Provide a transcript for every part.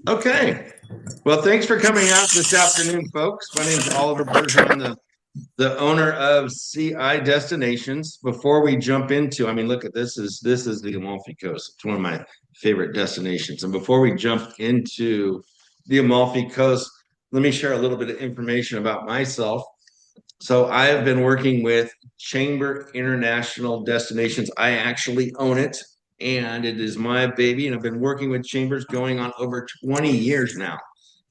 Okay. Well, thanks for coming out this afternoon, folks. My name is Oliver Bergeron, the owner of CI Destinations. Before we jump into, I mean, look at this is the Amalfi Coast. It's one of my favorite destinations. And before we jump into the Amalfi Coast, let me share a little bit of information about myself. So I have been working with Chamber International Destinations. I actually own it, and it is my baby. And I've been working with Chambers going on over 20 years now,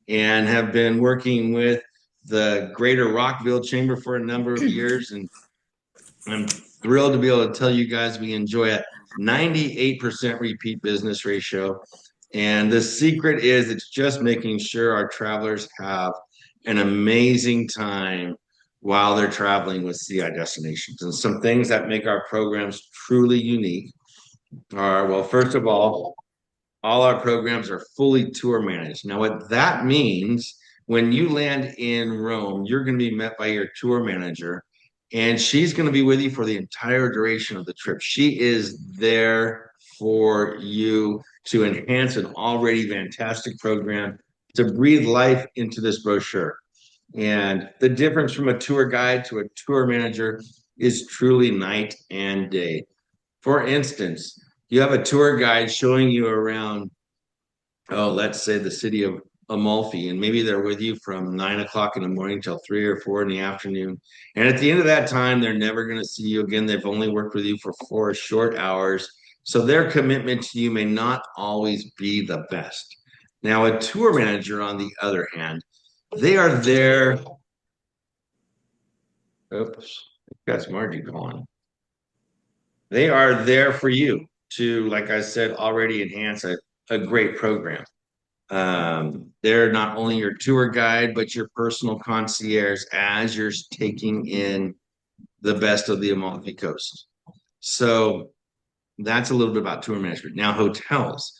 and have been working with the Greater Rockville Chamber for a number of years. And I'm thrilled to be able to tell you guys we enjoy a 98% repeat business ratio. And the secret is it's just making sure our travelers have an amazing time while they're traveling with CI destinations. And some things that make our programs truly unique are, well, first of all our programs are fully tour managed. Now, what that means, when you land in Rome, you're going to be met by your tour manager, and she's going to be with you for the entire duration of the trip. She is there for you to enhance an already fantastic program, to breathe life into this brochure. And the difference from a tour guide to a tour manager is truly night and day. For instance, you have a tour guide showing you around, oh, let's say the city of Amalfi, and maybe they're with you from 9 o'clock in the morning till 3 or 4 in the afternoon. And at the end of that time, they're never going to see you again. They've only worked with you for 4 short hours. So their commitment to you may not always be the best. Now, a tour manager, on the other hand, they are there. Oops, that's Margie calling. They are there for you to, like I said, already enhance a great program. They're not only your tour guide, but your personal concierge as you're taking in the best of the Amalfi Coast. So that's a little bit about tour management. Now, hotels.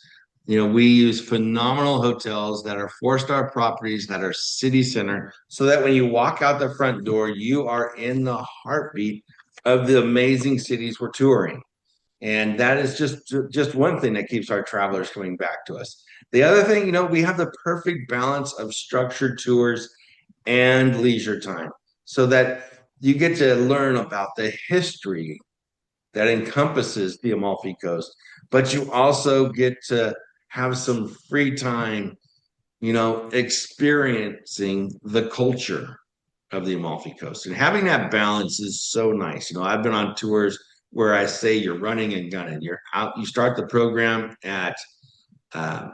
We use phenomenal hotels that are four-star properties that are city center, so that when you walk out the front door, you are in the heartbeat of the amazing cities we're touring. And that is just one thing that keeps our travelers coming back to us. The other thing, we have the perfect balance of structured tours and leisure time, so that you get to learn about the history that encompasses the Amalfi Coast, but you also get to have some free time, experiencing the culture of the Amalfi Coast. And having that balance is so nice. I've been on tours where I say you're running and gunning. You're out, you start the program at,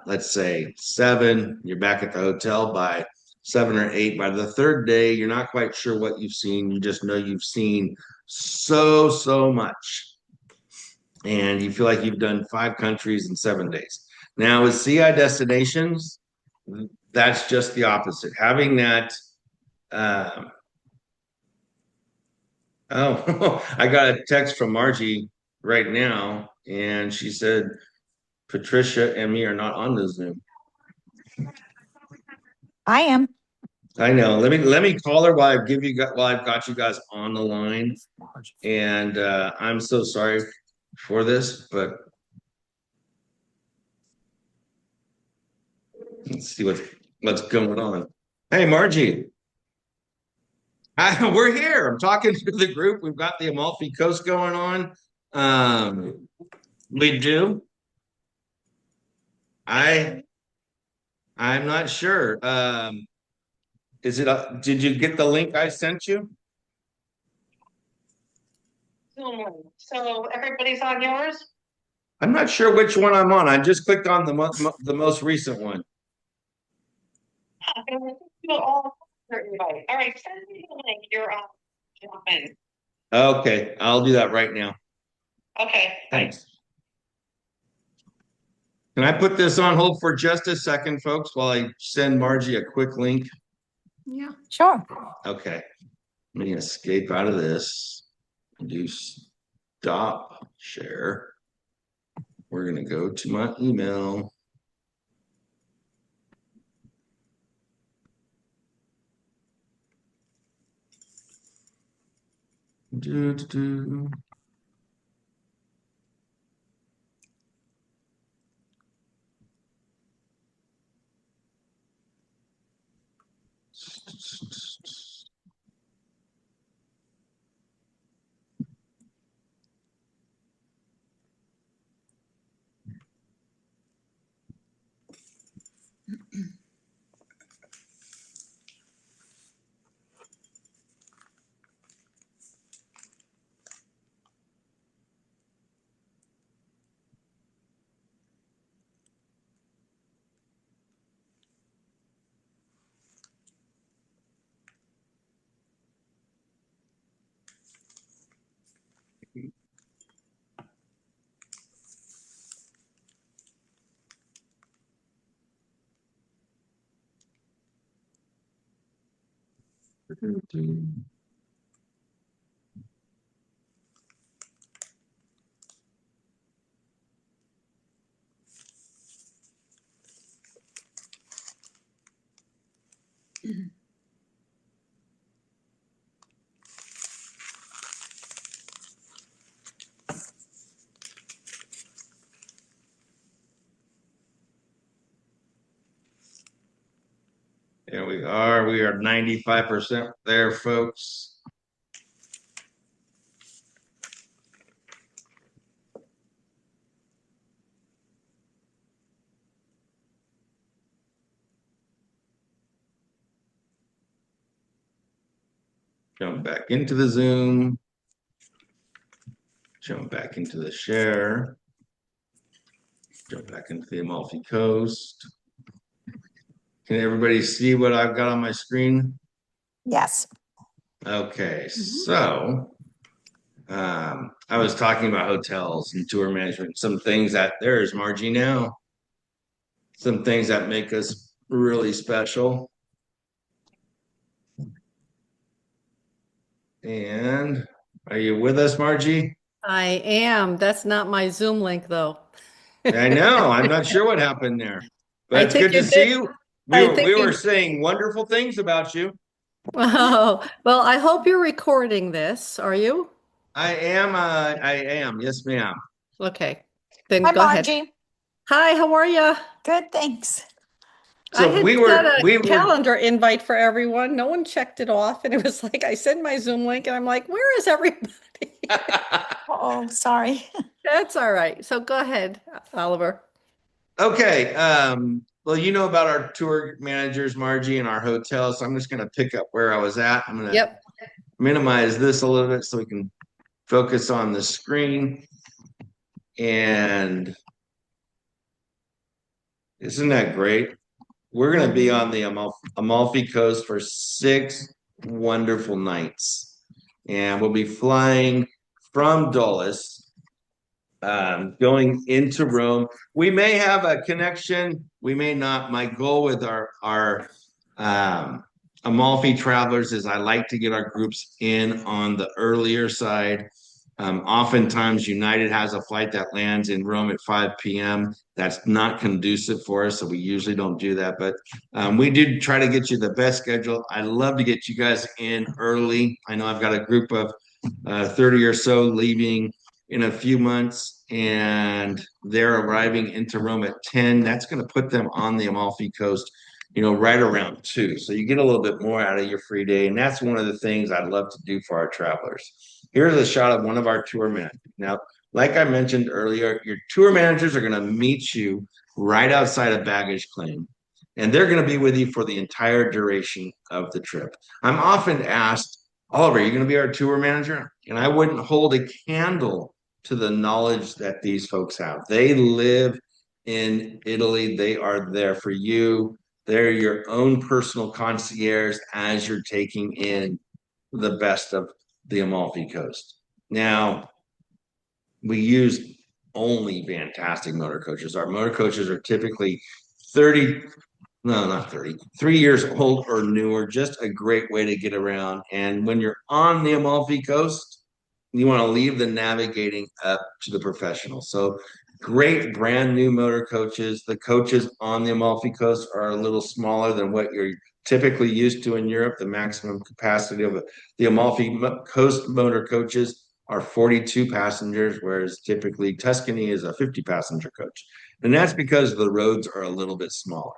let's say 7, you're back at the hotel by 7 or 8. By the third day, you're not quite sure what you've seen. You just know you've seen so much. And you feel like you've done 5 countries in 7 days. Now, with CI destinations, that's just the opposite. Having that, um, oh, I got a text from Margie right now, and she said Patricia and me are not on the Zoom. I am. I know. Let me call her while I've got you guys on the line. And I'm so sorry for this, but let's see what's going on. Hey, Margie. We're here. I'm talking to the group. We've got the Amalfi Coast going on. Um, we do. I I'm not sure. Is it? Did you get the link I sent you? So everybody's on yours? I'm not sure which one I'm on. I just clicked on the most recent one. All right, send me the link. You're on. Okay, I'll do that right now. Okay, Thanks. Can I put this on hold for just a second, folks, while I send Margie a quick link? Yeah, sure. Okay. Let me escape out of this. Do stop share. We're going to go to my email. Do. There we are. We are 95% there, folks. Jump back into the Zoom. Jump back into the share. Jump back into the Amalfi Coast. Can everybody see what I've got on my screen? Yes. Okay, so I was talking about hotels and tour management. Some things that there's Margie now. Some things that make us really special. And are you with us, Margie? I am. That's not my Zoom link, though. I know. I'm not sure what happened there, but I it's think good to you see did. you. I We think were you. saying wonderful things about you. Oh, well, I hope you're recording this. Are you? I am. I am. Yes, ma'am. Okay. Then Hi, go ahead. Margie. Hi, how are you? Good, thanks. I So had we set were. a We were. calendar invite for everyone. No one checked it off, and it was like I sent my Zoom link, and I'm like, where is everybody? Oh, sorry. That's all right. So go ahead, Oliver. Okay. Well, you know about our tour managers, Margie, and our hotels. So I'm just going to pick up where I was at. I'm going to Yep. minimize this a little bit so we can focus on the screen. And isn't that great? We're going to be on the Amalfi Coast for 6 wonderful nights. And we'll be flying from Dulles, going into Rome. We may have a connection. We may not. My goal with our Amalfi travelers is I like to get our groups in on the earlier side. Oftentimes, United has a flight that lands in Rome at 5 p.m. That's not conducive for us, so we usually don't do that. But we do try to get you the best schedule. I love to get you guys in early. I know I've got a group of 30 or so leaving in a few months, and they're arriving into Rome at 10. That's going to put them on the Amalfi Coast, right around 2. So you get a little bit more out of your free day. And that's one of the things I'd love to do for our travelers. Here's a shot of one of our tour managers. Now, like I mentioned earlier, your tour managers are going to meet you right outside of baggage claim, and they're going to be with you for the entire duration of the trip. I'm often asked, Oliver, are you going to be our tour manager? And I wouldn't hold a candle to the knowledge that these folks have. They live in Italy. They are there for you. They're your own personal concierge as you're taking in the best of the Amalfi Coast. Now, we use only fantastic motor coaches. Our motor coaches are typically 30, no, not 30, 3 years old or newer, just a great way to get around. And when you're on the Amalfi Coast, you want to leave the navigating up to the professionals. So great brand new motor coaches. The coaches on the Amalfi Coast are a little smaller than what you're typically used to in Europe. The maximum capacity of the Amalfi Coast motor coaches are 42 passengers, whereas typically Tuscany is a 50 passenger coach. And that's because the roads are a little bit smaller.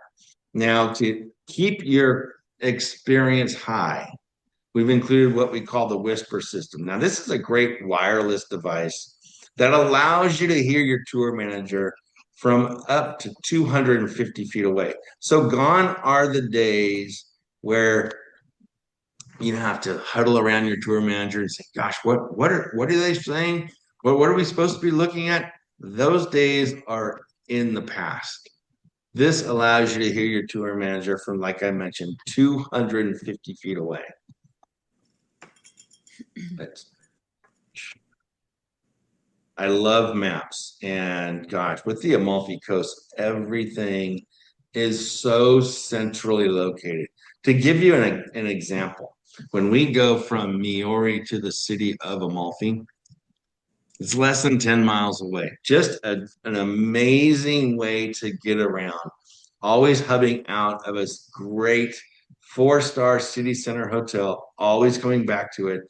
Now, to keep your experience high, we've included what we call the Whisper system. Now, this is a great wireless device that allows you to hear your tour manager from up to 250 feet away. So gone are the days where you have to huddle around your tour manager and say, "Gosh, what are they saying? What are we supposed to be looking at?" Those days are in the past. This allows you to hear your tour manager from, like I mentioned, 250 feet away. I love maps, and gosh, with the Amalfi Coast, everything is so centrally located. To give you an example, when we go from Miori to the city of Amalfi, it's less than 10 miles away. Just an amazing way to get around. Always hubbing out of a great four-star city center hotel, always coming back to it.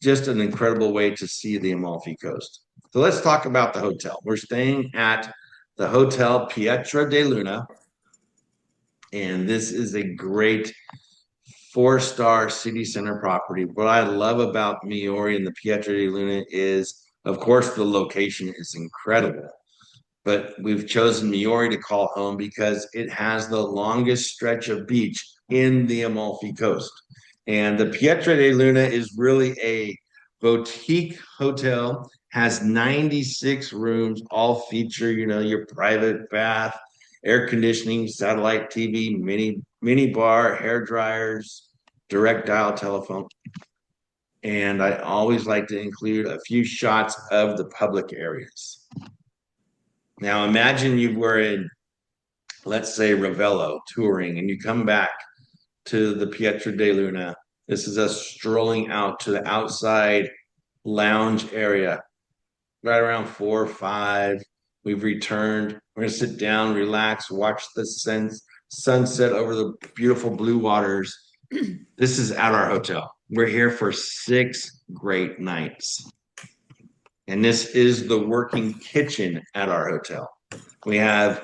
Just an incredible way to see the Amalfi Coast. So let's talk about the hotel. We're staying at the Hotel Pietra de Luna, and this is a great four-star city center property. What I love about Miori and the Pietra de Luna is, of course, the location is incredible. But we've chosen Miori to call home because it has the longest stretch of beach in the Amalfi Coast. And the Pietra de Luna is really a boutique hotel, has 96 rooms, all feature, your private bath, air conditioning, satellite TV, mini bar, hair dryers, direct dial telephone. And I always like to include a few shots of the public areas. Now imagine you were in, let's say, Ravello touring, and you come back to the Pietra de Luna. This is us strolling out to the outside lounge area, right around 4 or 5. We've returned. We're going to sit down, relax, watch the sunset over the beautiful blue waters. This is at our hotel. We're here for 6 great nights. And this is the working kitchen at our hotel. We have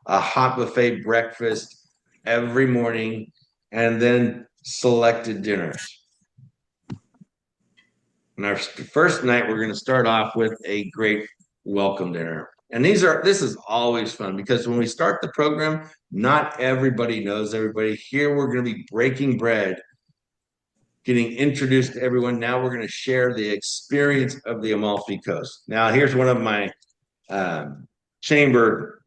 a hot buffet breakfast every morning and then selected dinners. And our first night, we're going to start off with a great welcome dinner. And this is always fun because when we start the program, not everybody knows everybody. Here, we're going to be breaking bread, getting introduced to everyone. Now we're going to share the experience of the Amalfi Coast. Now, here's one of my chamber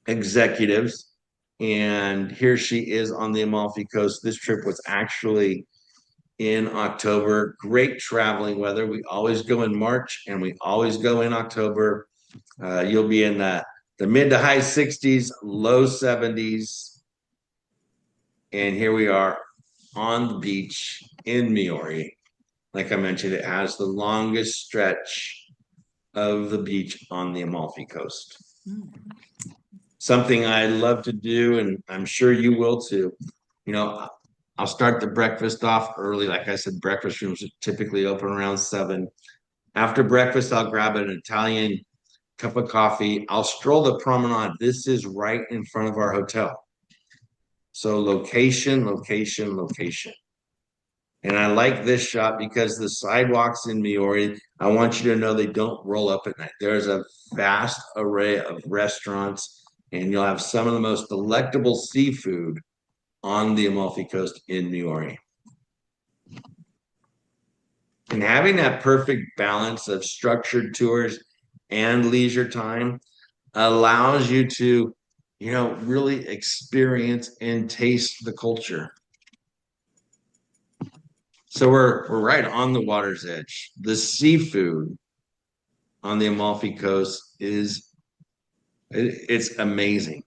executives, and here she is on the Amalfi Coast. This trip was actually in October. Great traveling weather. We always go in March and we always go in October. You'll be in the mid to high 60s, low 70s. And here we are on the beach in Miori. Like I mentioned, it has the longest stretch of the beach on the Amalfi Coast. Something I love to do, and I'm sure you will too. I'll start the breakfast off early. Like I said, breakfast rooms are typically open around 7. After breakfast, I'll grab an Italian cup of coffee. I'll stroll the promenade. This is right in front of our hotel. So location, location, location. And I like this shot because the sidewalks in Miori, I want you to know they don't roll up at night. There's a vast array of restaurants, and you'll have some of the most delectable seafood on the Amalfi Coast in Miori. And having that perfect balance of structured tours and leisure time allows you to, really experience and taste the culture. So we're right on the water's edge. The seafood on the Amalfi Coast it's amazing.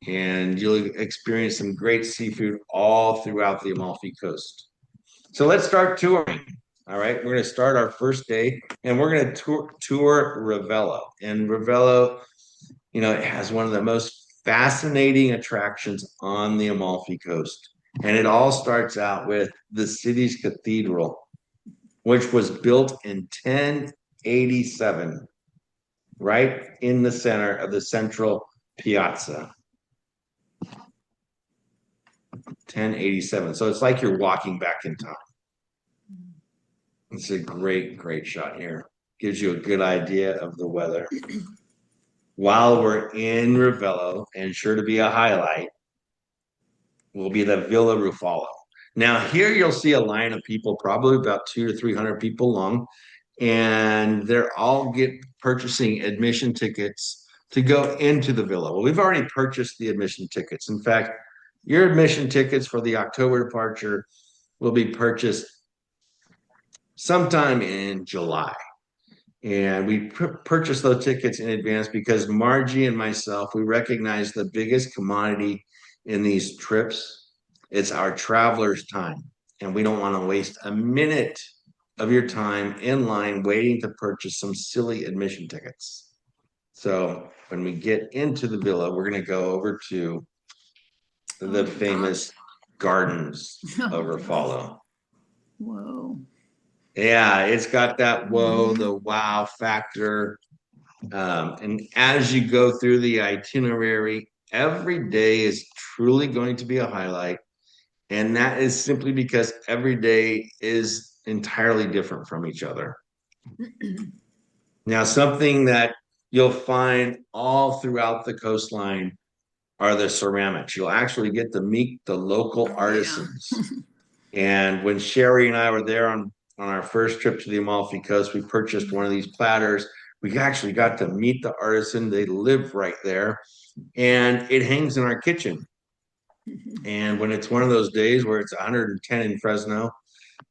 And you'll experience some great seafood all throughout the Amalfi Coast. So let's start touring. All right, we're going to start our first day, and we're going to tour Ravello. And Ravello, it has one of the most fascinating attractions on the Amalfi Coast. And it all starts out with the city's cathedral, which was built in 1087, right in the center of the central piazza. 1087. So it's like you're walking back in time. It's a great shot here. Gives you a good idea of the weather. While we're in Ravello, and sure to be a highlight, will be the Villa Ruffalo. Now here you'll see a line of people, probably about 200 to 300 people long, and they're all purchasing admission tickets to go into the villa. Well, we've already purchased the admission tickets. In fact, your admission tickets for the October departure will be purchased sometime in July. And we purchased those tickets in advance because Margie and myself, we recognize the biggest commodity in these trips. It's our traveler's time. And we don't want to waste a minute of your time in line waiting to purchase some silly admission tickets. So when we get into the villa, we're going to go over to the famous gardens of Ruffalo. Whoa. Yeah, it's got that the wow factor. And as you go through the itinerary, every day is truly going to be a highlight. And that is simply because every day is entirely different from each other. Now, something that you'll find all throughout the coastline are the ceramics. You'll actually get to meet the local artisans. And when Sherry and I were there on our first trip to the Amalfi Coast, we purchased one of these platters. We actually got to meet the artisan. They live right there. And it hangs in our kitchen. And when it's one of those days where it's 110 in Fresno,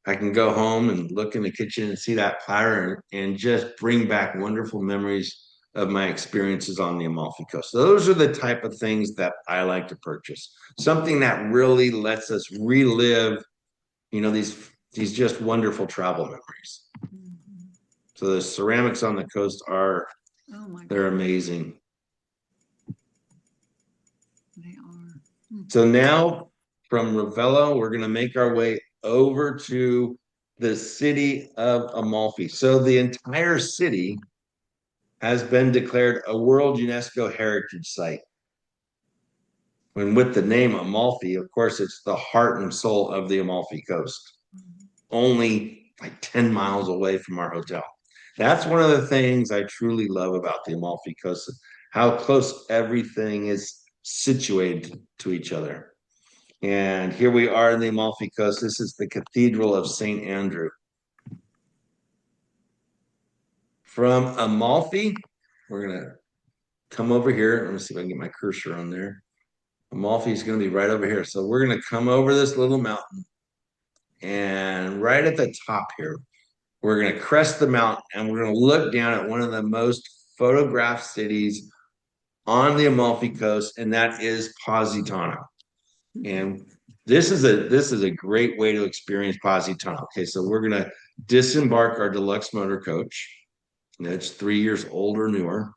I can go home and look in the kitchen and see that platter and just bring back wonderful memories of my experiences on the Amalfi Coast. Those are the type of things that I like to purchase. Something that really lets us relive, these just wonderful travel memories. So the ceramics on the coast they're amazing. They are. So now from Ravello, we're going to make our way over to the city of Amalfi. So the entire city has been declared a World UNESCO Heritage Site. When with the name Amalfi, of course, it's the heart and soul of the Amalfi Coast. Only like 10 miles away from our hotel. That's one of the things I truly love about the Amalfi Coast, how close everything is situated to each other. And here we are in the Amalfi Coast. This is the Cathedral of St. Andrew. From Amalfi, we're going to come over here. Let me see if I can get my cursor on there. Amalfi is going to be right over here. So we're going to come over this little mountain. And right at the top here, we're going to crest the mountain and we're going to look down at one of the most photographed cities on the Amalfi Coast, and that is Positano. And this is a great way to experience Positano. Okay, so we're going to disembark our deluxe motor coach. It's 3 years old or newer.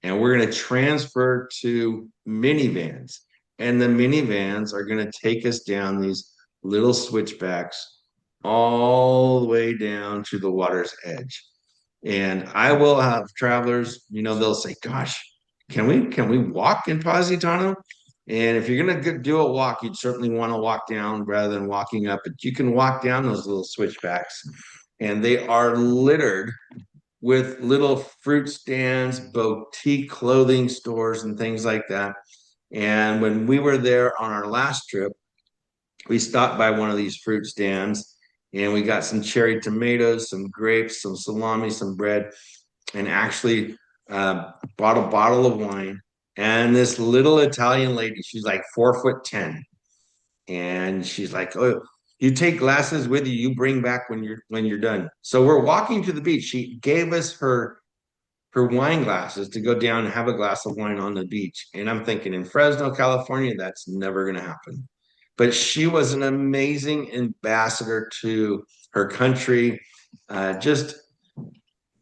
And we're going to transfer to minivans. And the minivans are going to take us down these little switchbacks all the way down to the water's edge. And I will have travelers, they'll say, gosh, can we walk in Positano? And if you're going to do a walk, you'd certainly want to walk down rather than walking up. But you can walk down those little switchbacks. And they are littered with little fruit stands, boutique clothing stores, and things like that. And when we were there on our last trip, we stopped by one of these fruit stands and we got some cherry tomatoes, some grapes, some salami, some bread, and actually bought a bottle of wine. And this little Italian lady, she's like 4'10", and she's like, "Oh, you take glasses with you. You bring back when you're done." So we're walking to the beach. She gave us her wine glasses to go down and have a glass of wine on the beach. And I'm thinking, in Fresno, California, that's never going to happen. But she was an amazing ambassador to her country.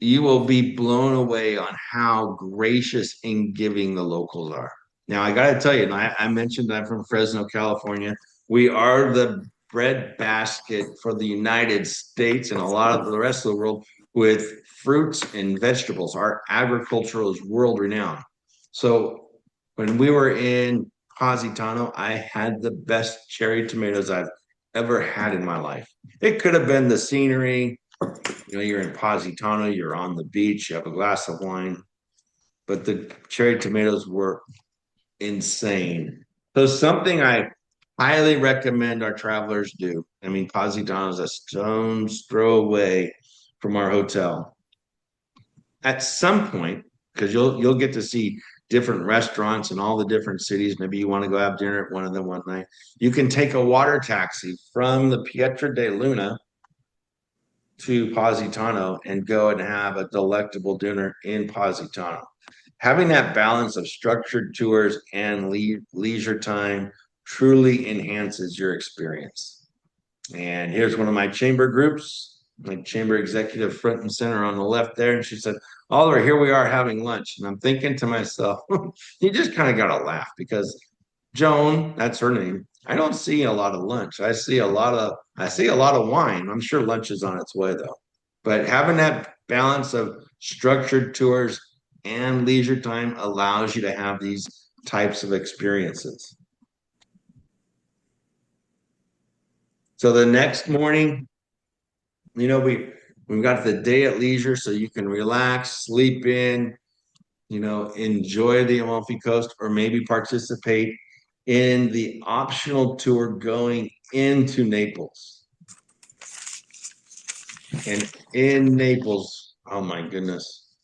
You will be blown away on how gracious and giving the locals are. Now, I got to tell you, and I mentioned I'm from Fresno, California. We are the breadbasket for the United States and a lot of the rest of the world with fruits and vegetables. Our agriculture is world renowned. So when we were in Positano, I had the best cherry tomatoes I've ever had in my life. It could have been the scenery. You're in Positano, you're on the beach, you have a glass of wine, but the cherry tomatoes were insane. So something I highly recommend our travelers do. I mean, Positano is a stone's throw away from our hotel. At some point, because you'll get to see different restaurants in all the different cities. Maybe you want to go have dinner at one of them one night. You can take a water taxi from the Pietra de Luna to Positano and go and have a delectable dinner in Positano. Having that balance of structured tours and leisure time truly enhances your experience. And here's one of my chamber groups, my chamber executive front and center on the left there. And she said, Oliver, here we are having lunch. And I'm thinking to myself, you just kind of got to laugh because Joan, that's her name. I don't see a lot of lunch. I see a lot of wine. I'm sure lunch is on its way though. But having that balance of structured tours and leisure time allows you to have these types of experiences. So the next morning, we've got the day at leisure, so you can relax, sleep in, enjoy the Amalfi Coast, or maybe participate in the optional tour going into Naples. And in Naples, oh my goodness,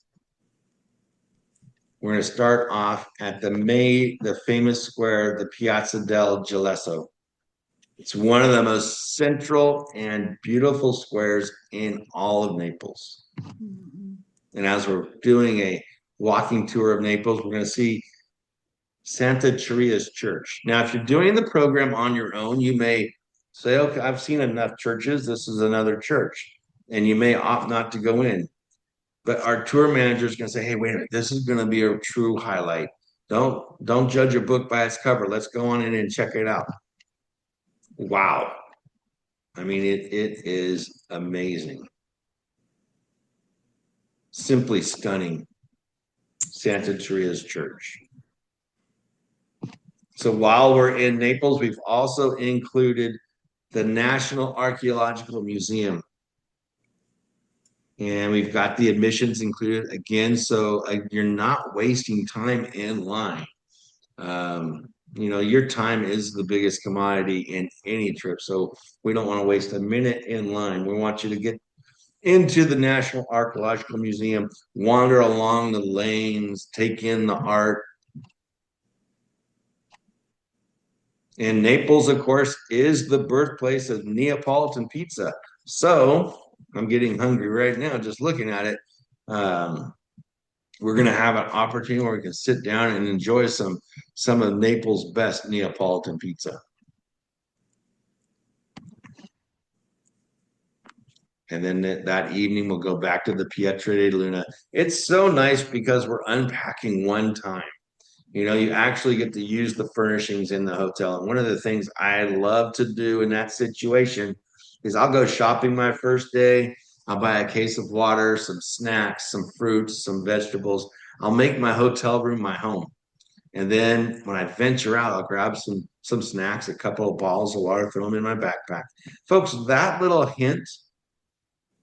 we're going to start off at the famous square, the Piazza del Gelesso. It's one of the most central and beautiful squares in all of Naples. Mhm. And as we're doing a walking tour of Naples, we're going to see Santa Taria's Church. Now, if you're doing the program on your own, you may say, okay, I've seen enough churches. This is another church. And you may opt not to go in. But our tour manager is going to say, hey, wait a minute, this is going to be a true highlight. Don't judge a book by its cover. Let's go on in and check it out. Wow. I mean, it is amazing. Simply stunning. Santa Taria's Church. So while we're in Naples, we've also included the National Archaeological Museum. And we've got the admissions included again, so you're not wasting time in line. Your time is the biggest commodity in any trip, so we don't want to waste a minute in line. We want you to get into the National Archaeological Museum, wander along the lanes, take in the art. And Naples, of course, is the birthplace of Neapolitan pizza. So I'm getting hungry right now just looking at it. We're going to have an opportunity where we can sit down and enjoy some of Naples' best Neapolitan pizza. And then that evening, we'll go back to the Pietra di Luna. It's so nice because we're unpacking one time. You actually get to use the furnishings in the hotel. And one of the things I love to do in that situation is I'll go shopping my first day. I'll buy a case of water, some snacks, some fruits, some vegetables. I'll make my hotel room my home. And then when I venture out, I'll grab some snacks, a couple of bottles of water, throw them in my backpack. Folks, that little hint,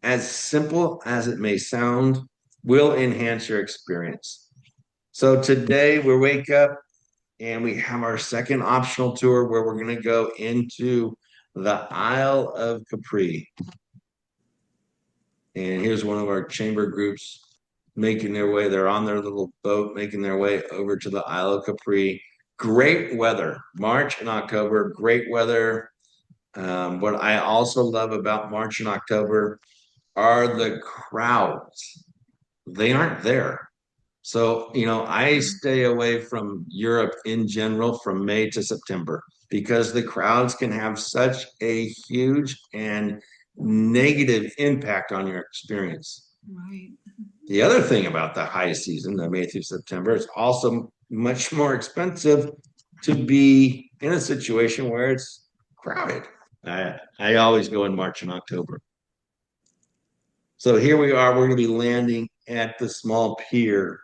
as simple as it may sound, will enhance your experience. So today we wake up and we have our second optional tour where we're going to go into the Isle of Capri. And here's one of our chamber groups making their way. They're on their little boat, making their way over to the Isle of Capri. Great weather, March and October, great weather. What I also love about March and October are the crowds. They aren't there. So, I stay away from Europe in general from May to September because the crowds can have such a huge and negative impact on your experience. Right. The other thing about the high season, the May through September, it's also much more expensive to be in a situation where it's crowded. I always go in March and October. So here we are. We're going to be landing at the small pier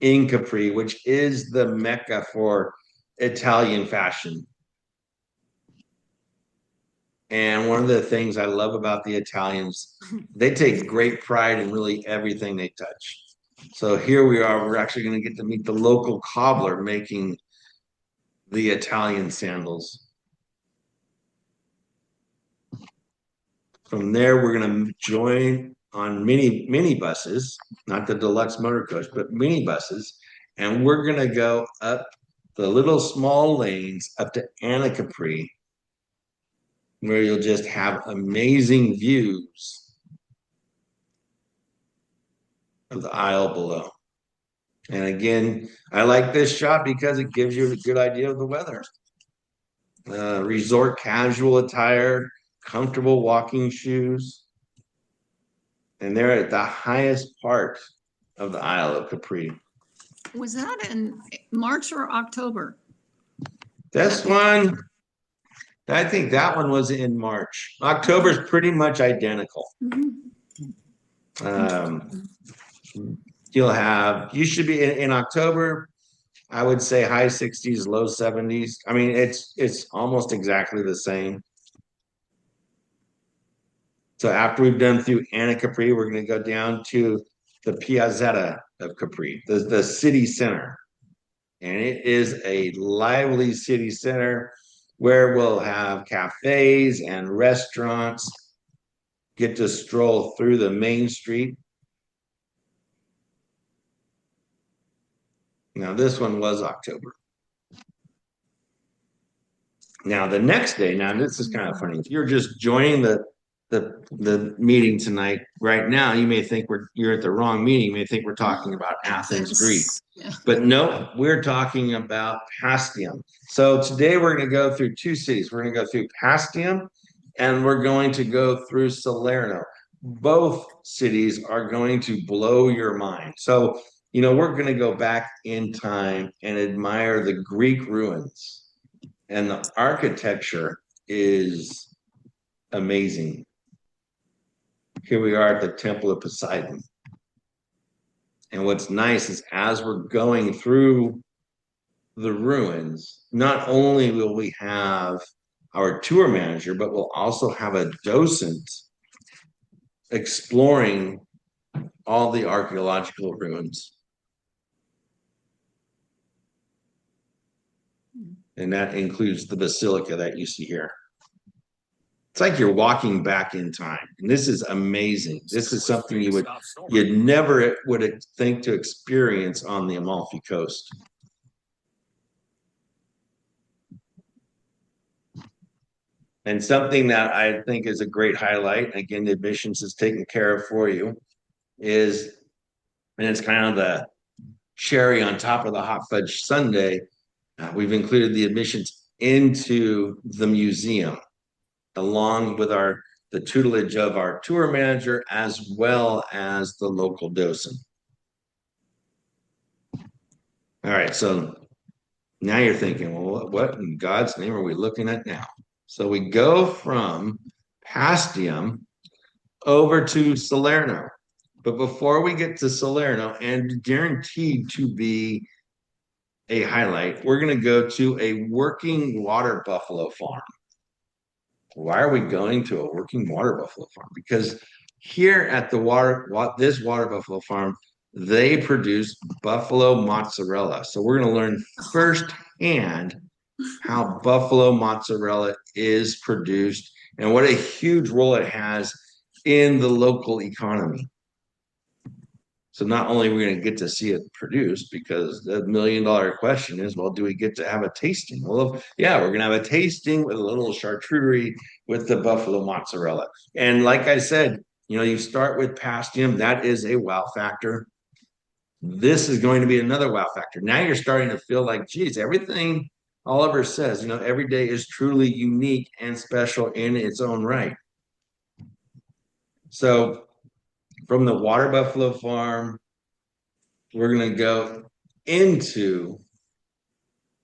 in Capri, which is the mecca for Italian fashion. And one of the things I love about the Italians, they take great pride in really everything they touch. So here we are, we're actually going to get to meet the local cobbler making the Italian sandals. From there, we're going to join on mini buses, not the deluxe motor coach, but mini buses. And we're going to go up the little small lanes up to Anacapri, where you'll just have amazing views of the Isle below. And again, I like this shot because it gives you a good idea of the weather. Resort casual attire, comfortable walking shoes. And they're at the highest part of the Isle of Capri. Was that in March or October? This one, I think that one was in March. October is pretty much identical. You should be in October, I would say high 60s, low 70s. I mean, it's almost exactly the same. So after we've done through Anacapri, we're going to go down to the Piazzetta of Capri, the city center. And it is a lively city center where we'll have cafes and restaurants, get to stroll through the main street. Now, this one was October. Now, the next day, now this is kind of funny. If you're just joining the meeting tonight, right now, you may think you're at the wrong meeting. You may think we're talking about Athens, Greece. Yeah. But no, we're talking about Pastium. So today we're going to go through two cities. We're going to go through Pastium and we're going to go through Salerno. Both cities are going to blow your mind. So, we're going to go back in time and admire the Greek ruins. And the architecture is amazing. Here we are at the Temple of Poseidon. And what's nice is as we're going through the ruins, not only will we have our tour manager, but we'll also have a docent exploring all the archaeological ruins. And that includes the basilica that you see here. It's like you're walking back in time. And this is amazing. This is something you'd never would think to experience on the Amalfi Coast. And something that I think is a great highlight, again, the admissions is taken care of for you, and it's kind of the cherry on top of the hot fudge sundae. We've included the admissions into the museum, along with the tutelage of our tour manager, as well as the local docent. All right, so now you're thinking, well, what in God's name are we looking at now? So we go from Pastium over to Salerno. But before we get to Salerno, and guaranteed to be a highlight, we're going to go to a working water buffalo farm. Why are we going to a working water buffalo farm? Because here at this water buffalo farm, they produce buffalo mozzarella. So we're going to learn firsthand how buffalo mozzarella is produced and what a huge role it has in the local economy. So not only are we going to get to see it produced, because the $1 million question is, well, do we get to have a tasting? Well, yeah, we're going to have a tasting with a little charcuterie with the buffalo mozzarella. And like I said, you start with Pastium. That is a wow factor. This is going to be another wow factor. Now you're starting to feel like, geez, everything Oliver says, every day is truly unique and special in its own right. So from the water buffalo farm, we're going to go into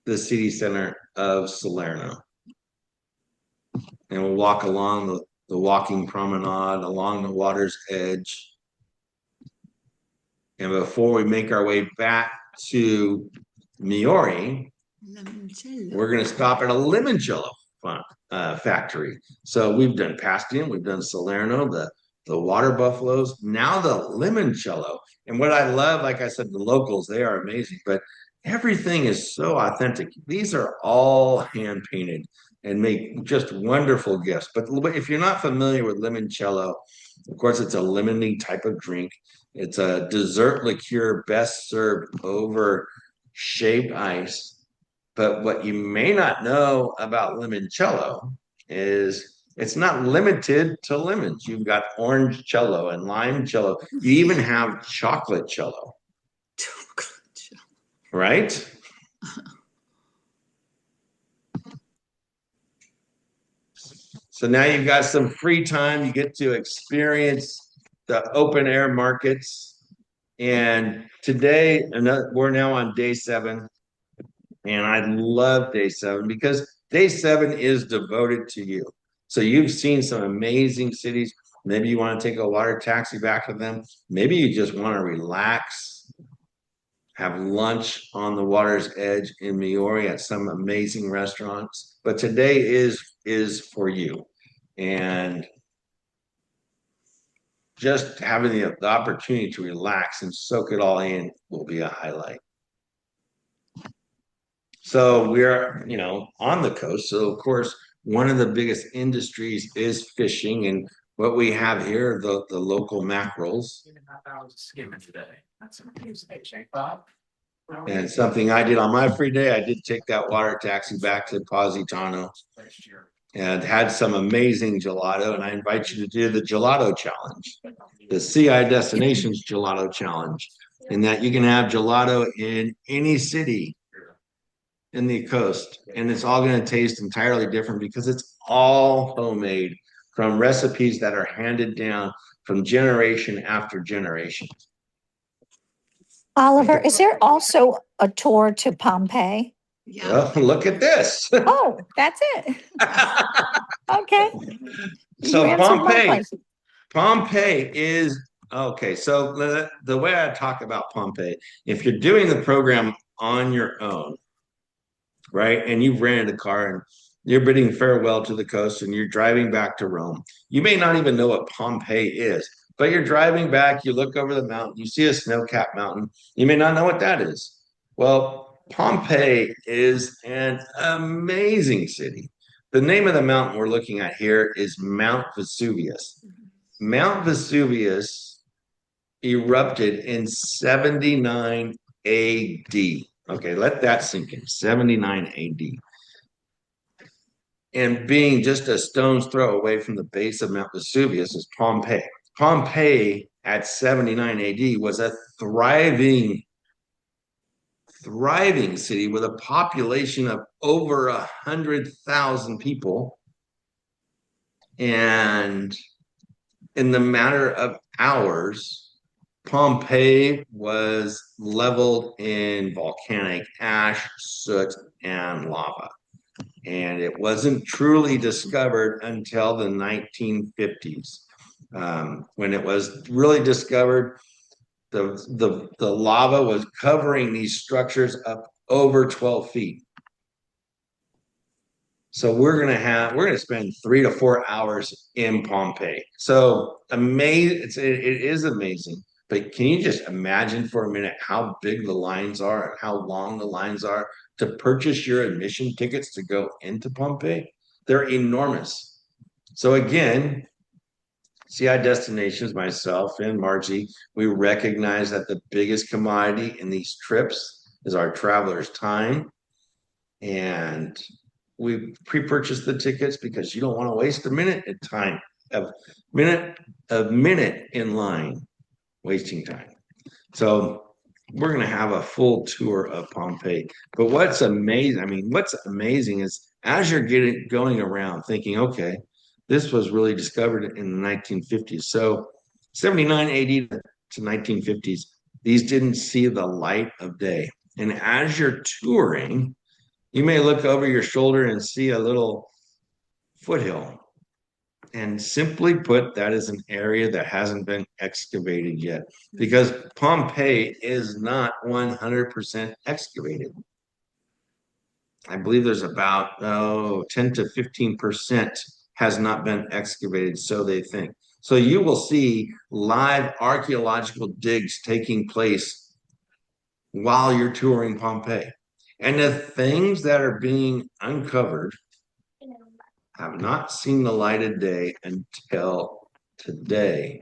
the city center of Salerno. And we'll walk along the walking promenade along the water's edge. And before we make our way back to Miori, Limoncello. We're going to stop at a limoncello factory. So we've done Pastium, we've done Salerno, the water buffaloes, now the limoncello. And what I love, like I said, the locals, they are amazing, but everything is so authentic. These are all hand painted and make just wonderful gifts. But if you're not familiar with limoncello, of course, it's a lemony type of drink. It's a dessert liqueur best served over shaved ice. But what you may not know about limoncello is it's not limited to lemons. You've got orange cello and lime cello. You even have chocolate cello, right? So now you've got some free time. You get to experience the open air markets. And today, we're now on day 7. And I love day 7 because day 7 is devoted to you. So you've seen some amazing cities. Maybe you want to take a water taxi back to them. Maybe you just want to relax, have lunch on the water's edge in Maori at some amazing restaurants. But today is for you. And just having the opportunity to relax and soak it all in will be a highlight. So we're, on the coast. So of course, one of the biggest industries is fishing, and what we have here, the local mackerels. I was skimming today. That's amazing. Hey, Bob. And something I did on my free day, I did take that water taxi back to Positano and had some amazing gelato. And I invite you to do the gelato challenge, the CI Destinations Gelato Challenge, in that you can have gelato in any city in the coast, and it's all going to taste entirely different because it's all homemade from recipes that are handed down from generation after generation. Oliver, is there also a tour to Pompeii? Yeah. Well, look at this. Oh, that's it. Okay. So You answered my Pompeii, question. Pompeii is okay. So the way I talk about Pompeii, if you're doing the program on your own, right, and you've rented a car and you're bidding farewell to the coast and you're driving back to Rome, you may not even know what Pompeii is, but you're driving back, you look over the mountain, you see a snow-capped mountain, you may not know what that is. Well, Pompeii is an amazing city. The name of the mountain we're looking at here is Mount Vesuvius. Mount Vesuvius erupted in 79 AD. Okay, let that sink in. 79 AD. And being just a stone's throw away from the base of Mount Vesuvius is Pompeii. Pompeii at 79 AD was a thriving city with a population of over 100,000 people. And in the matter of hours, Pompeii was leveled in volcanic ash, soot, and lava. And it wasn't truly discovered until the 1950s. When it was really discovered, the lava was covering these structures up over 12 feet. So we're gonna spend 3 to 4 hours in Pompeii. So amazing, it is amazing. But can you just imagine for a minute how big the lines are and how long the lines are to purchase your admission tickets to go into Pompeii? They're enormous. So again, CI Destinations, myself and Margie, we recognize that the biggest commodity in these trips is our travelers' time. And we pre-purchased the tickets because you don't want to waste a minute in line, wasting time. So we're going to have a full tour of Pompeii. But what's amazing is as you're going around thinking, okay, this was really discovered in the 1950s. So 79 AD to 1950s, these didn't see the light of day. And as you're touring, you may look over your shoulder and see a little foothill. And simply put, that is an area that hasn't been excavated yet because Pompeii is not 100% excavated. I believe there's about 10 to 15% has not been excavated, so they think. So you will see live archaeological digs taking place while you're touring Pompeii. And the things that are being uncovered have not seen the light of day until today.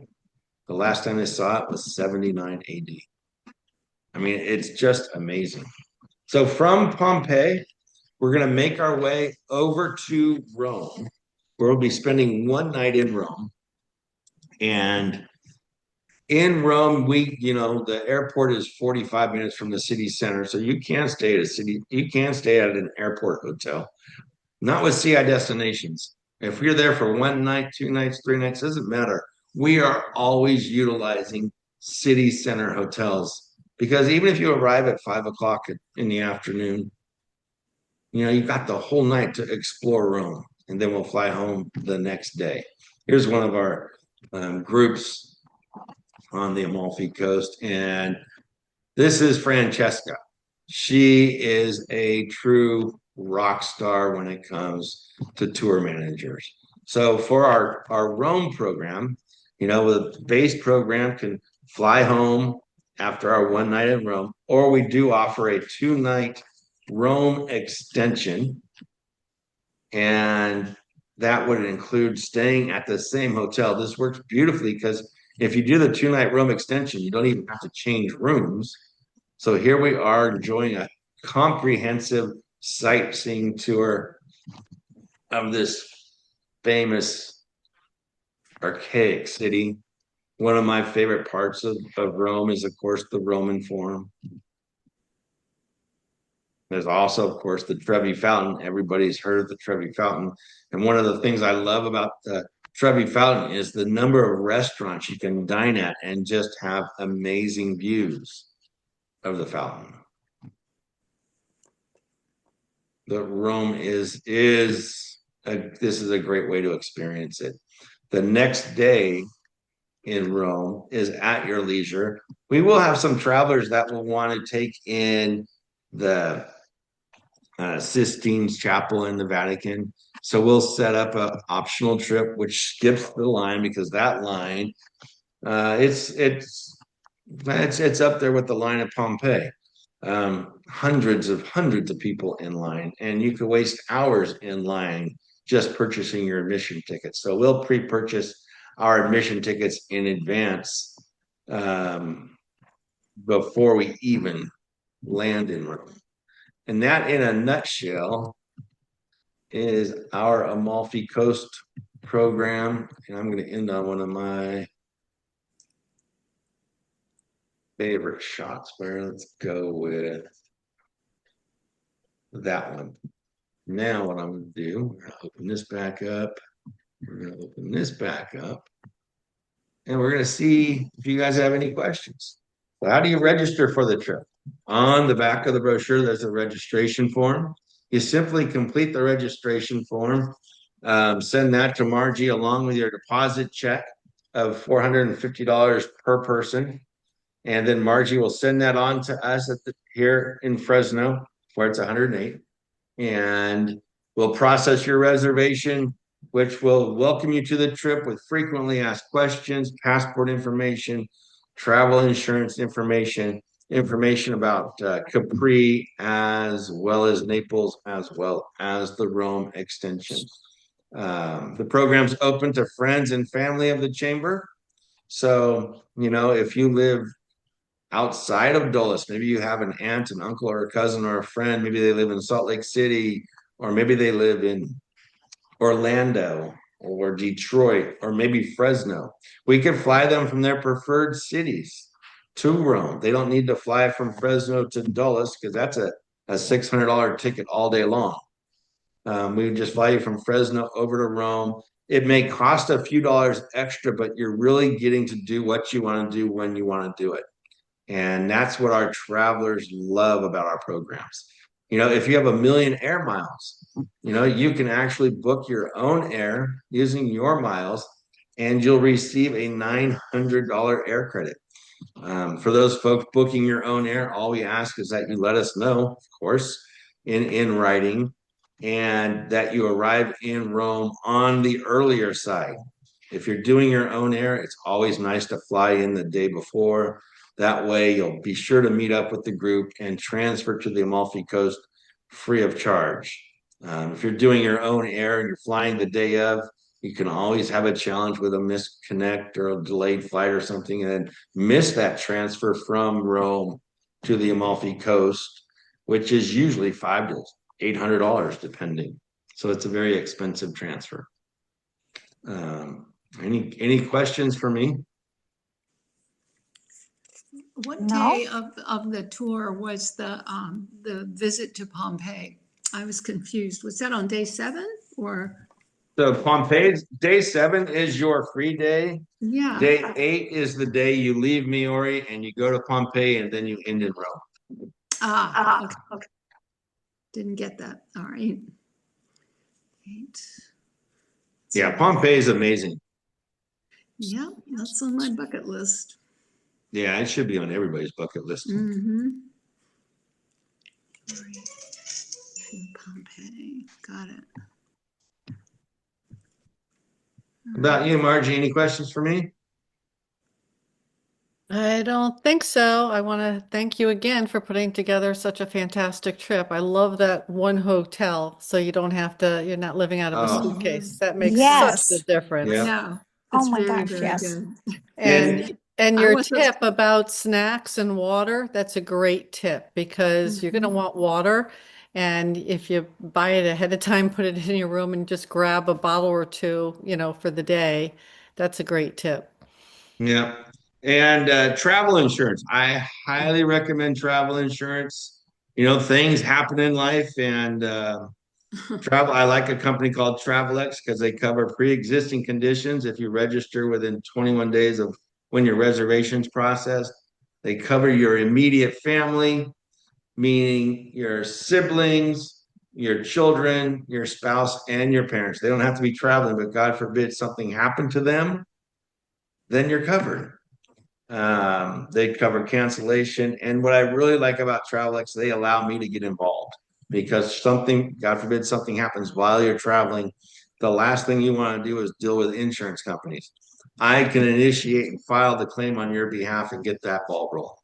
The last time I saw it was 79 AD. I mean, it's just amazing. So from Pompeii, we're going to make our way over to Rome, where we'll be spending one night in Rome. And in Rome, the airport is 45 minutes from the city center. So you can't stay at an airport hotel. Not with CI destinations. If you're there for one night, 2 nights, 3 nights, doesn't matter. We are always utilizing city center hotels because even if you arrive at 5 o'clock in the afternoon, you've got the whole night to explore Rome, and then we'll fly home the next day. Here's one of our groups on the Amalfi coast, and this is Francesca. She is a true rock star when it comes to tour managers. So for our Rome program, the base program can fly home after our one night in Rome, or we do offer a 2-night Rome extension. And that would include staying at the same hotel. This works beautifully because if you do the 2-night Rome extension, you don't even have to change rooms. So here we are enjoying a comprehensive sightseeing tour of this famous archaic city. One of my favorite parts of Rome is, of course, the Roman Forum. There's also, of course, the Trevi Fountain. Everybody's heard of the Trevi Fountain. And one of the things I love about the Trevi Fountain is the number of restaurants you can dine at and just have amazing views of the fountain. The Rome this is a great way to experience it. The next day in Rome is at your leisure. We will have some travelers that will want to take in the Sistine Chapel in the Vatican. So we'll set up an optional trip which skips the line because that line it's up there with the line at Pompeii. Hundreds of people in line, and you could waste hours in line just purchasing your admission tickets. So we'll pre-purchase our admission tickets in advance before we even land in Rome. And that, in a nutshell, is our Amalfi Coast program. And I'm going to end on one of my favorite shots where let's go with that one. Now what I'm going to do, we're going to open this back up. We're going to open this back up. And we're going to see if you guys have any questions. So how do you register for the trip? On the back of the brochure, there's a registration form. You simply complete the registration form, send that to Margie along with your deposit check of $450 per person. And then Margie will send that on to us here in Fresno, where it's 108. And we'll process your reservation, which will welcome you to the trip with frequently asked questions, passport information, travel insurance information about Capri, as well as Naples, as well as the Rome extension. The program's open to friends and family of the chamber. So, if you live outside of Dulles, maybe you have an aunt, an uncle, or a cousin, or a friend, maybe they live in Salt Lake City, or maybe they live in Orlando or Detroit, or maybe Fresno. We could fly them from their preferred cities to Rome. They don't need to fly from Fresno to Dulles because that's a $600 ticket all day long. We would just fly you from Fresno over to Rome. It may cost a few dollars extra, but you're really getting to do what you want to do when you want to do it. And that's what our travelers love about our programs. If you have 1 million air miles, you can actually book your own air using your miles, and you'll receive a $900 air credit. For those folks booking your own air, all we ask is that you let us know, of course, in writing, and that you arrive in Rome on the earlier side. If you're doing your own air, it's always nice to fly in the day before. That way, you'll be sure to meet up with the group and transfer to the Amalfi Coast free of charge. If you're doing your own air and you're flying the day of, you can always have a challenge with a misconnect or a delayed flight or something, and then miss that transfer from Rome to the Amalfi Coast, which is usually $500 to $800 depending. So it's a very expensive transfer. Any questions for me? What No. day of the tour was the visit to Pompeii? I was confused. Was that on day 7 or? So Pompeii, day 7 is your free day. Yeah. Day 8 is the day you leave Miori and you go to Pompeii, and then you end in Rome. Okay. Didn't get that. All right. 8. Yeah, Pompeii is amazing. Yeah, that's on my bucket list. Yeah, it should be on everybody's bucket list. Mm-hmm. All right. Pompeii. Got it. About you, Margie, any questions for me? I don't think so. I want to thank you again for putting together such a fantastic trip. I love that one hotel, so you don't have to, you're not living out of a Oh. suitcase. That makes such Yes. a difference. Yeah. Yeah. Oh It's my very, gosh, very yes. good. And I your wasn't- tip about snacks and water, that's a great tip because you're going to want water. And if you buy it ahead of time, put it in your room and just grab a bottle or two, for the day, that's a great tip. Yeah. And travel insurance. I highly recommend travel insurance. Things happen in life, and travel. I like a company called Travelex because they cover pre-existing conditions. If you register within 21 days of when your reservation's processed, they cover your immediate family, meaning your siblings, your children, your spouse, and your parents. They don't have to be traveling, but God forbid something happened to them, then you're covered. They cover cancellation. And what I really like about Travelex, they allow me to get involved because something, God forbid, something happens while you're traveling. The last thing you want to do is deal with insurance companies. I can initiate and file the claim on your behalf and get that ball rolling.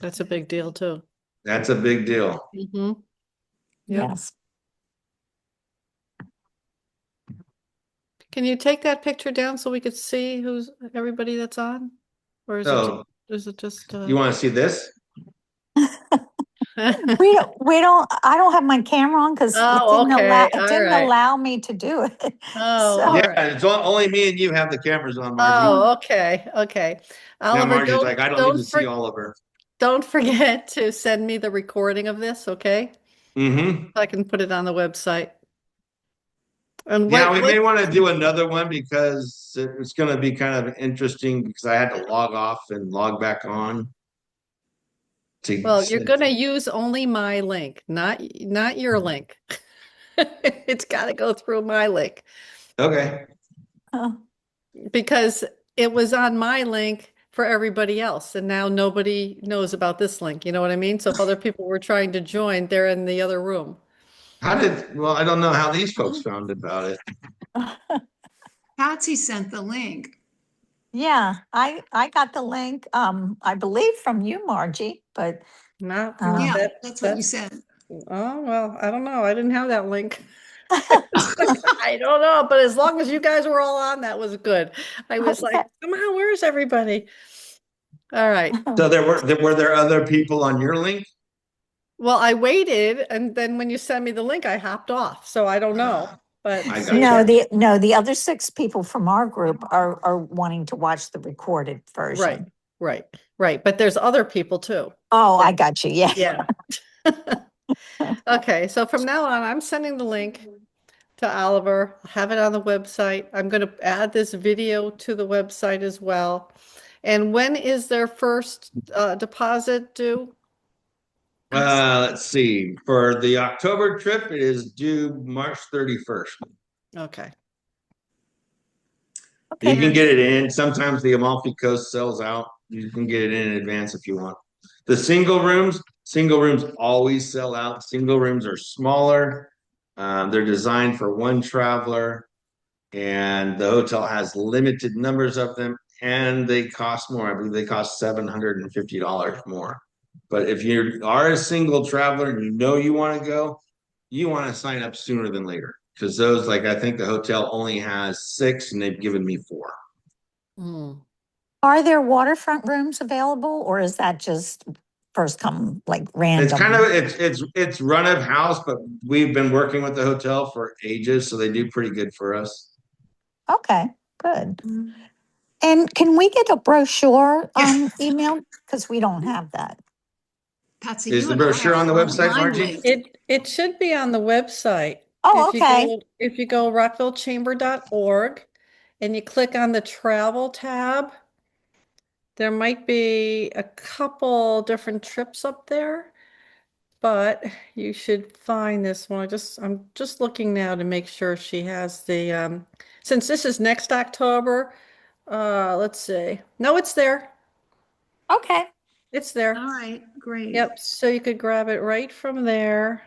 That's a big deal too. That's a big deal. Mm-hmm. Yep. Yes. Can you take that picture down so we could see who's everybody that's on? Or So is it just you want to see this? I don't have my camera on because Oh, okay. it All didn't right. allow me to do it. Oh, So- all Yeah, right. it's only me and you have the cameras on, Margie. Oh, okay. Okay. Now Oliver, Margie's like, I don't need to see for- Oliver. don't forget to send me the recording of this, okay? Mm-hmm. I can put it on the website. And Yeah, we may want to do another one because it's going to be kind of interesting because I had to log off and log back on. Well, you're going to use only my link, not your link. It's got to go through my link Okay. because it was on my link for everybody else, and now nobody knows about this link. You know what I mean? So if other people were trying to join, they're in the other room. Well, I don't know how these folks found about it. Patsy sent the link. Yeah, I got the link, I believe from you, Margie, but No, Yeah, that's what you said. Oh, well, I don't know. I didn't have that link. I don't know, but as long as you guys were all on, that was good. I was like, come on, where's everybody? All right. So were there other people on your link? Well, I waited, and then when you sent me the link, I hopped off. So I don't know. But I see, got the other 6 people from our group are wanting to watch the recorded version. right. But there's other people too. Oh, I got you. Yeah. Yeah. Okay, so from now on, I'm sending the link to Oliver. I'll have it on the website. I'm going to add this video to the website as well. And when is their first deposit due? Let's see. For the October trip, it is due March 31st. Okay. You can get it in. Sometimes the Amalfi Coast sells out. You can get it in advance if you want. The single rooms, Single rooms always sell out. Single rooms are smaller. They're designed for one traveler, and the hotel has limited numbers of them, and they cost more. I believe they cost $750 more. But if you are a single traveler and you know you want to go, you want to sign up sooner than later because those, like, I think the hotel only has 6, and they've given me 4. Mm. Are there waterfront rooms available, or is that just first come, like It's random? kind of it's run of house, but we've been working with the hotel for ages, so they do pretty good for us. Okay, good. And can we get a brochure emailed? Because we don't have that. Patsy, Is you the and I brochure are on the website, online Margie? linked. It should be on the website. Oh, If you okay. go, if you go rockvillechamber.org and you click on the travel tab, there might be a couple different trips up there, but you should find this one. I'm just looking now to make sure she has the since this is next October, let's see. No, it's there. Okay. It's there. All right, great. Yep, so you could grab it right from there.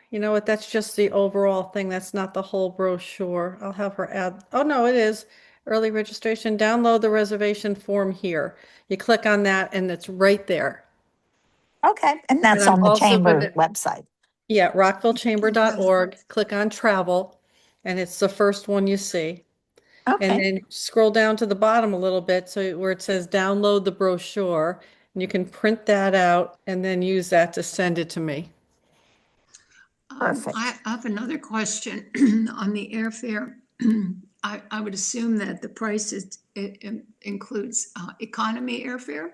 You know what? That's just the overall thing. That's not the whole brochure. I'll have her add. Oh, no, it is. Early registration. Download the reservation form here. You click on that and it's right there. Okay. And that's I'm on the also chamber gonna- website. Yeah, rockvillechamber.org. Click on travel and it's the first one you see. And Okay. then scroll down to the bottom a little bit so where it says download the brochure and you can print that out and then use that to send it to me. Perfect. I have another question on the airfare. I would assume that the price includes economy airfare.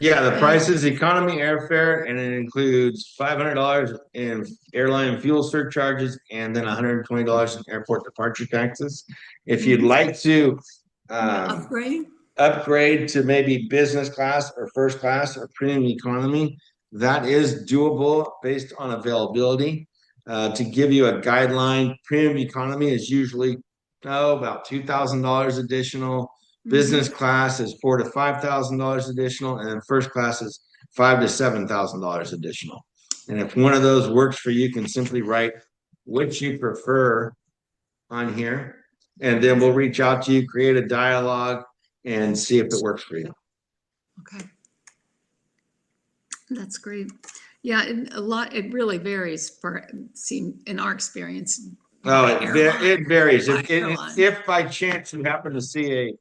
Yeah, the price is economy airfare, and it includes $500 in airline fuel surcharges, and then $120 in airport departure taxes. If you'd like to Upgrade? upgrade to maybe business class or first class or premium economy, that is doable based on availability. To give you a guideline, premium economy is usually about $2,000 additional. Business class is $4,000 to $5,000 additional, and then first class is $5,000 to $7,000 additional. And if one of those works for you, you can simply write which you prefer on here, and then we'll reach out to you, create a dialogue, and see if it works for you. Okay. That's great. Yeah, it really varies in our experience. Oh, by airline. it varies. By airline. If by chance you happen to see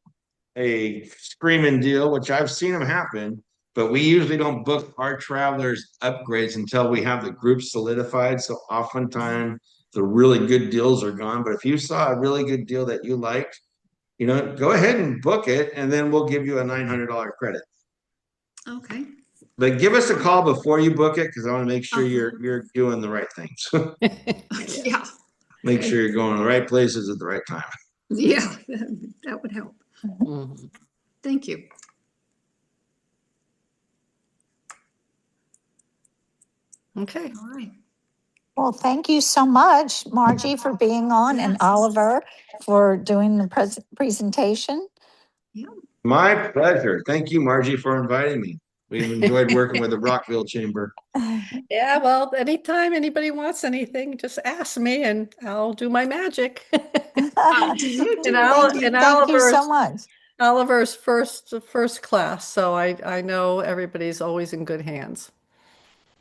a screaming deal, which I've seen them happen, but we usually don't book our travelers upgrades until we have the group solidified. So oftentimes the really good deals are gone. But if you saw a really good deal that you liked, go ahead and book it, and then we'll give you a $900 credit. Okay. But give us a call before you book it because I want to make sure Uh-huh. you're doing the right things. Yeah. Make sure you're going to the right places at the right time. Yeah, that would help. Mhm. Thank you. Okay. All right. Well, thank you so much, Margie, for being on, and Yes. Oliver for doing the presentation. Yeah. My pleasure. Thank you, Margie, for inviting me. We've enjoyed working with the Rockville Chamber. Yeah, well, anytime anybody wants anything, just ask me and I'll do my magic. Do you do Thank you, And thank you so much. Oliver's first class, so I know everybody's always in good hands.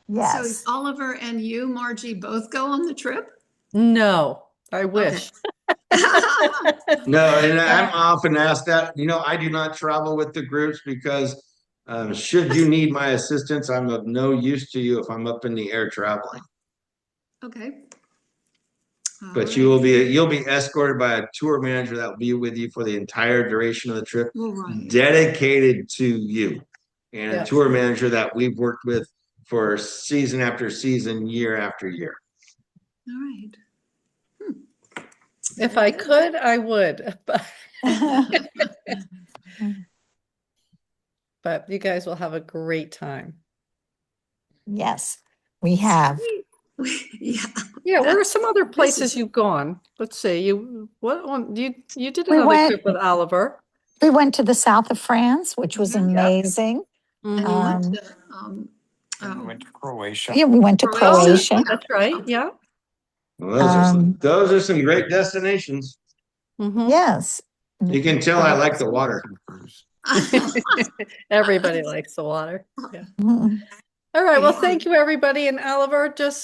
Yes. So Oliver and you, Margie, both go on the trip? No, I wish. No, and I'm often asked that. I do not travel with the groups because should you need my assistance, I'm of no use to you if I'm up in the air traveling. Okay. All But right. you'll be escorted by a tour manager that will be with you for the entire duration of the trip, All right. dedicated to you, and a Yeah. tour manager that we've worked with for season after season, year after year. All right. If I could, I would. But you guys will have a great time. Yes, we have. Yeah. Yeah, where are some other This places is- you've gone? Let's see. You did We another went- trip with Oliver. We went to the south of France, which was amazing. And you Mhm. went Um, to, And we went to Croatia. yeah, we went to Croatia. Croatia. That's right, yeah. Well, those are some Um, great destinations. Mhm. yes. You can tell I like the water. Everybody likes the water. Yeah. Mhm. All right. Well, Okay. thank you, everybody. And Oliver, just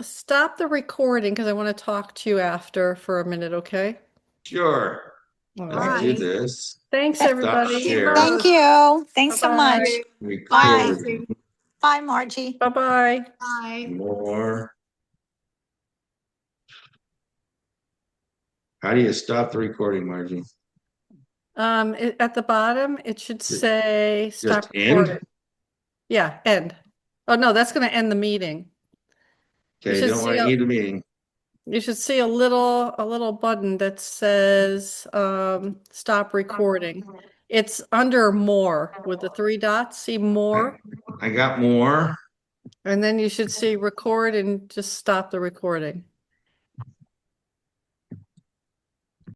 stop the recording because I want to talk to you after for a minute, okay? Sure. All Let's do right. Bye. this. Thanks, Th- Stop everybody. share. Thank you. Thanks so Bye-bye. much. Bye, Record Marcy. Bye, Margie. Bye-bye. Bye. more. How do you stop the recording, Margie? At the bottom, it should say Just stop end? recording. Yeah, end. Oh, no, that's going to end the meeting. You Okay, should don't want see to a, end the meeting. you should see a little button that says stop recording. It's under more with the three dots. See more, I got more. and then you should see record and just stop the recording.